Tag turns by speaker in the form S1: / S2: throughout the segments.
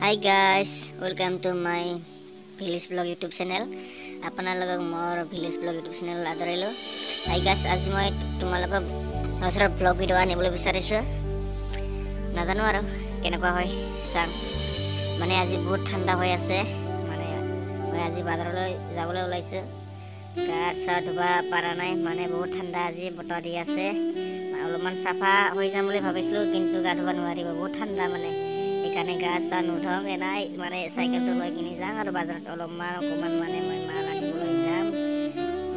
S1: Hi guys, welcome to my village blog YouTube channel. আপোনালোকক মোৰ village blog YouTube channel আদৰিলো। Hi guys, আজি মই তোমালোকক নজৰ ব্লগ ভিডিও আনিবলৈ বিচাৰিছো। নাজানো আৰু কেনেকুৱা হয় চাম। মানে আজি বহুত ঠাণ্ডা হৈ আছে। মানে মই আজি বাজাৰলৈ যাবলৈ ওলাইছো। গা চা ধুবা পাৰা নাই, মানে বহুত ঠাণ্ডা আজি বতৰ দি আছে। অলপমান চাফা হৈ যাম বুলি ভাবিছিলো, কিন্তু গা ধুবা নোৱাৰিব, বহুত ঠাণ্ডা মানে। সেইকাৰণে গা চা নুধুম, এনাই মানে চাইকেলটো লৈ কিনি যাম আৰু বাজাৰত অকণমান মানে মই মাল আনিবলৈ যাম।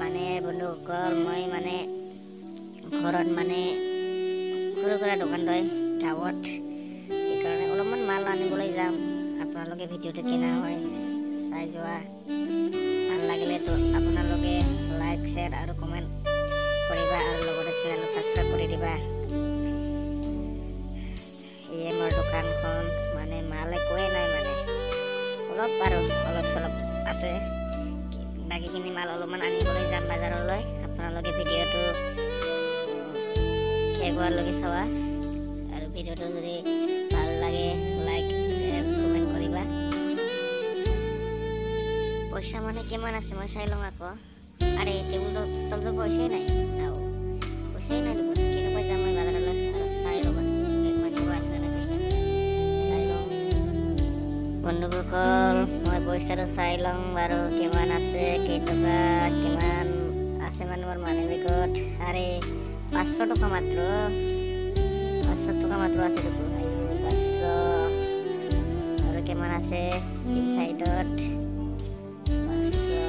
S1: মানে বন্ধুসকল, মই মানে ঘৰত মানে সৰু সুৰা দোকান লয় গাঁৱত, সেইকাৰণে অলপমান মাল আনিবলৈ যাম। আপোনালোকে ভিডিঅ'টো কেনে হয় চাই যোৱা। ভাল লাগিলেতো আপোনালোকে লাইক শ্বেয়াৰ আৰু কমেণ্ট কৰিবা, আৰু লগতে চেনেলটো ছাবস্ক্ৰাইব কৰি দিবা। এই মোৰ দোকানখন মানে মাল একোৱেই নাই, মানে অলপ চলপ আছে। বাকীখিনি মাল অলপমান আনিবলৈ যাম বাজাৰলৈ। আপোনালোকে ভিডিঅ'টো শেষ হোৱালৈকে চাবা, আৰু ভিডিঅ'টো যদি ভাল লাগে লাইক কমেণ্ট কৰিবা। পইচা মানে কিমান আছে মই চাই লওঁ আকৌ। আৰে টেবুলৰ তলটো পইচাই নাই, পইচাই নাই দেখোন। কেনেকৈ যাম মই বাজাৰলৈ? চাই ল'বা বন্ধুসকল, মই পইচাটো চাই লওঁ বাৰু কিমান আছে, কেইটকা কিমান আছে মানে মোৰ মানি বেগত। আৰে 500 টকা মাত্ৰ, 500 টকা মাত্ৰ আছে দেখোন। 500 আৰু কিমান আছে চাইডত? 500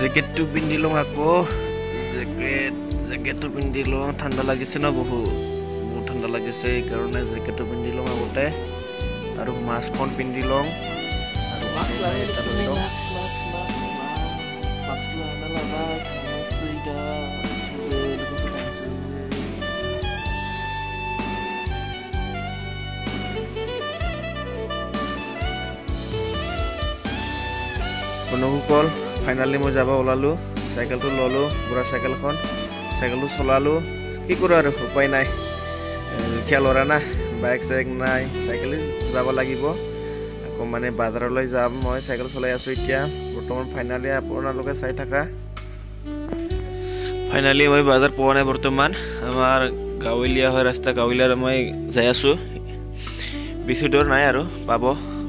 S2: জেকেটটো পিন্ধি লওঁ আকৌ। জেকেটটো পিন্ধি লওঁ, ঠাণ্ডা লাগিছে ন, বহুত ঠাণ্ডা লাগিছে, সেইকাৰণে জেকেটটো পিন্ধি লওঁ আগতে, আৰু মাস্কখন পিন্ধি লওঁ। বন্ধুসকল, ফাইনেলি মই যাব ওলালোঁ। চাইকেলটো ল'লোঁ, বুঢ়া চাইকেলটো চলালোঁ। কি কৰোঁ আৰু, উপায় নাই। দুখীয়া ল'ৰা না, বাইক চাইক নাই, চাইকেল যাব লাগিব। আকৌ মানে বাজাৰলৈ যাম, মই চাইকেল চলাই আছোঁ এতিয়া বৰ্তমান। ফাইনেলি আপোনালোকে চাই থাকা। ফাইনেলি মই বাজাৰ পোৱা নাই বৰ্তমান। আমাৰ গাঁৱলীয়া হয় ৰাস্তা, গাঁৱলীয়া মই যাই আছোঁ। বেছি দূৰ নাই আৰু পাব।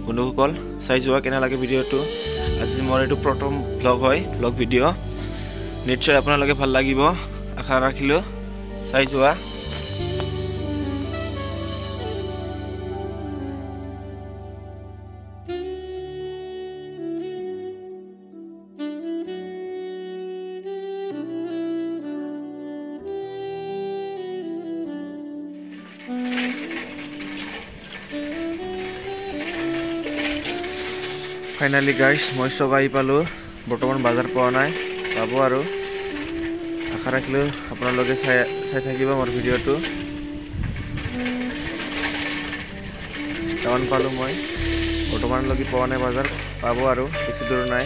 S2: বন্ধুসকল চাই যোৱা কেনে লাগে ভিডিঅ'টো। আজি মোৰ এইটো প্ৰথম ব্লগ হয়, ব্লগ ভিডিঅ'। নিশ্চয় আপোনালোকে ভাল লাগিব আশা ৰাখিলোঁ। চাই যোৱা। ফাইনেলি গাইজ, মই চব আহি পালোঁ। বৰ্তমান বাজাৰ পোৱা নাই, পাব আৰু আশা ৰাখিলোঁ আপোনালোকে চাই থাকিব মোৰ ভিডিঅ'টো। টাউন পালোঁ মই, বৰ্তমানলৈকে পোৱা নাই বাজাৰ, পাব আৰু বেছি দূৰ নাই।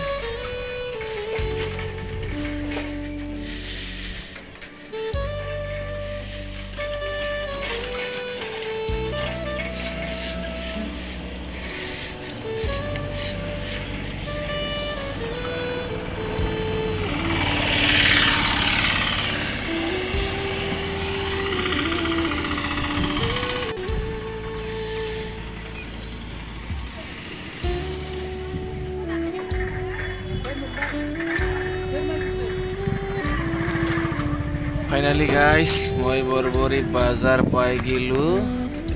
S2: ফাইনেলি গাইজ, মই বৰবৰীত বাজাৰ পাই গ'লোঁ।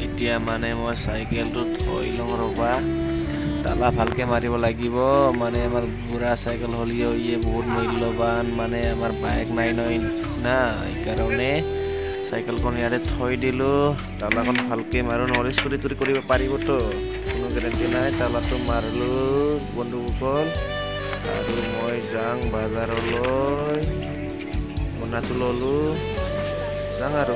S2: এতিয়া মানে মই চাইকেলটো থৈ লওঁ ৰ'বা। তালা ভালকৈ মাৰিব লাগিব, মানে আমাৰ বুঢ়া চাইকেল হ'লেও বহুত মূল্যৱান, মানে আমাৰ বাইক নাই না, সেইকাৰণে চাইকেলখন ইয়াতে থৈ দিলোঁ। তালাখন ভালকৈ মাৰোঁ, নহ'লে চুৰি তুৰি কৰিব পাৰিবতো, কোনো গেৰেণ্টি নাই। তালাটো মাৰিলোঁ বন্ধুসকল, আৰু মই যাওঁ বাজাৰলৈ। মোনাটো ল'লোঁ, যাওঁ আৰু।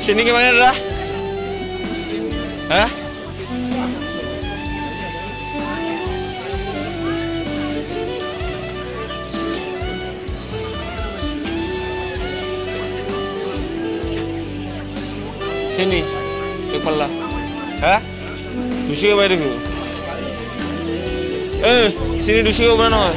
S2: Sini gimana dah? Hah? Sini, kepala. Hah? Dusi apa itu? Sini dusi apa mana?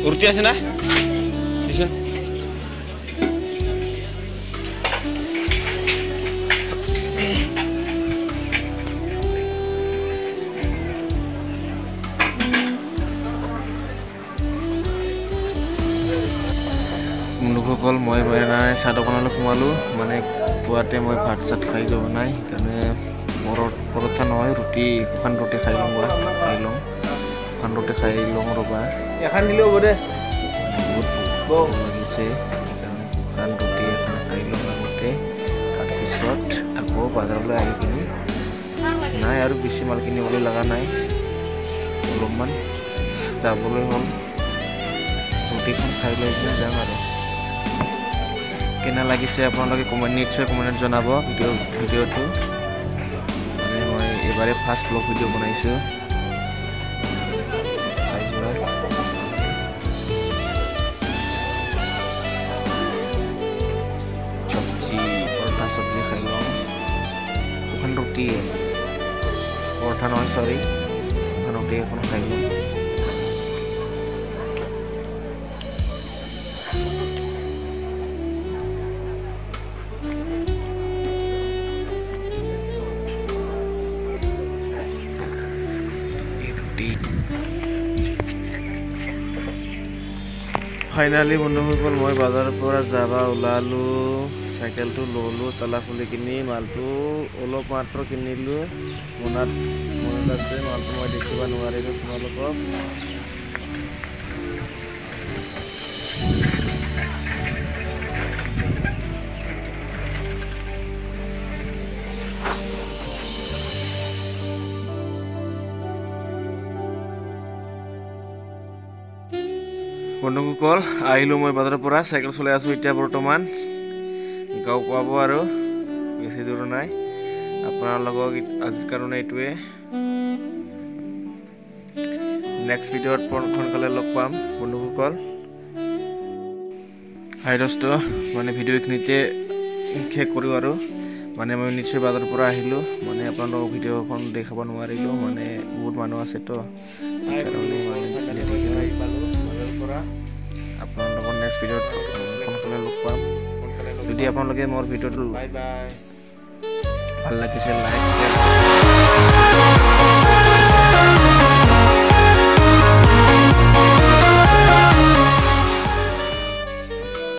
S2: Urti আছে না? দিছেন বন্ধুসকল মই নাই চাহ দোকানলৈ সোমালোঁ মানে পুৱাতে মই ভাত চাত খাই যোৱা নাই সেইকাৰণে পৰঠা নহয় ৰুটি শুকান ৰুটি খাই লওঁ শুকান ৰুটি খাই লওঁ ৰ'বা এখন দিলেও হ'ব দে বহুত লাগিছে সেইকাৰণে শুকান ৰুটি এখন খাই লওঁ আগতে তাৰপিছত আকৌ বজাৰলৈ আহি কিনি নাই আৰু বেছি মাল কিনিবলৈ লগা নাই অলপমান যাবলৈ হ'ল ৰুটিখন খাই লৈ কিনে যাম আৰু কেনে লাগিছে আপোনালোকে নিশ্চয় কমেণ্টত জনাব ভিডিঅ'টো মানে মই এবাৰে ফাৰ্ষ্ট ব্লগ ভিডিঅ' বনাইছোঁ পৰঠা চব্জি খাই লওঁ শুকান ৰুটি পৰঠা নহয় চৰি শুকান ৰুটি এখন খাই লওঁ ফাইনালি বন্ধুসকল মই বজাৰৰ পৰা যাব ওলালোঁ চাইকেলটো ল'লোঁ তালা খুলি কিনি মালটো অলপ মাত্ৰ কিনিলোঁ মনত আছে মালটো মই দেখিব নোৱাৰিলোঁ তোমালোকক বন্ধুসকল আহিলোঁ মই বজাৰৰ পৰা চাইকেল চলাই আছোঁ এতিয়া বৰ্তমান গাঁও পাব আৰু বেছি দূৰ নাই আপোনালোকক আজিৰ কাৰণে এইটোৱে নেক্সট ভিডিঅ'ত সোনকালে লগ পাম বন্ধুসকল হাই দোস্ত মানে ভিডিঅ' এইখিনিতে শেষ কৰোঁ আৰু মানে মই নিশ্চয় বজাৰৰ পৰা আহিলোঁ মানে আপোনালোকক ভিডিঅ'খন দেখাব নোৱাৰিলোঁ মানে বহুত মানুহ আছেতো আপোনালোকৰ নেক্সট ভিডিঅ'ত সোনকালে লগ পাম যদি আপোনালোকে মোৰ ভিডিঅ'টো ভাল লাগিছে লাইক